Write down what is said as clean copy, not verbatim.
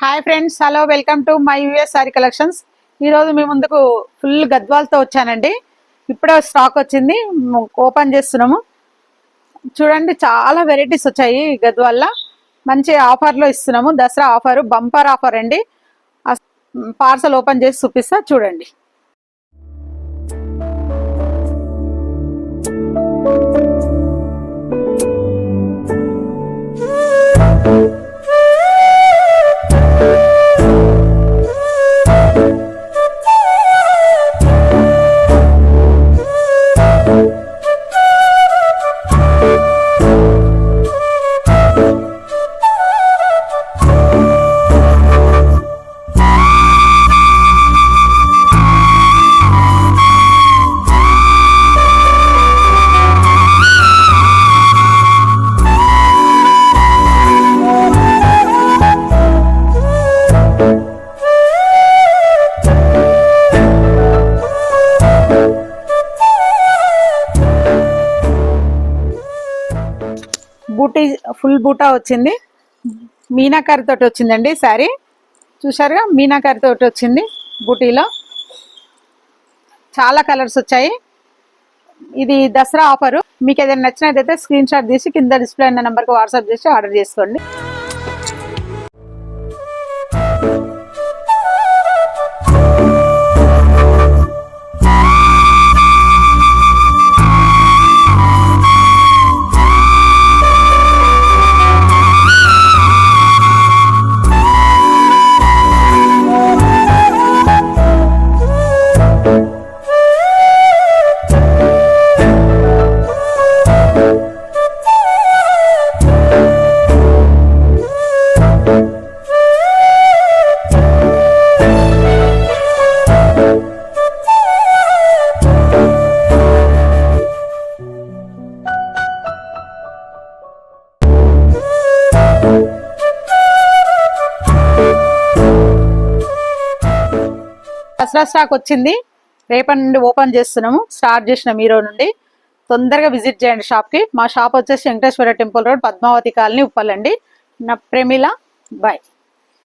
Hi friends, hello, welcome to my US sorry collections. ఈరోజు మీ ముందుకు full గద్వాలతో వచ్చానండి. ఇప్పుడే స్టాక్ వచ్చింది, ఓపెన్ చేస్తున్నాము. చూడండి, చాలా వెరైటీస్ వచ్చాయి గద్వాల్లో. మంచి ఆఫర్లో ఇస్తున్నాము, దసరా ఆఫర్, బంపర్ ఆఫర్ అండి. పార్సల్ ఓపెన్ చేసి చూపిస్తా, చూడండి. బూటీ ఫుల్ బూటా వచ్చింది, మీనాకారి తోటి వచ్చిందండి. శారీ చూసారుగా, మీనాకారి తోటి వచ్చింది. బూటీలో చాలా కలర్స్ వచ్చాయి. ఇది దసరా ఆఫరు. మీకు ఏదైనా నచ్చినట్లయితే స్క్రీన్ షాట్ తీసి కింద డిస్ప్లే అయిన నెంబర్కి వాట్సాప్ చేసి ఆర్డర్ చేసుకోండి. దసరా స్టాక్ వచ్చింది, రేపటి నుండి ఓపెన్ చేస్తున్నాము. స్టార్ట్ చేసినాం ఈరోజు నుండి. తొందరగా విజిట్ చేయండి షాప్కి. మా షాప్ వచ్చేసి Venkateswara temple road, Padmavathi colony, Uppal అండి. నా ప్రేమిల. బాయ్.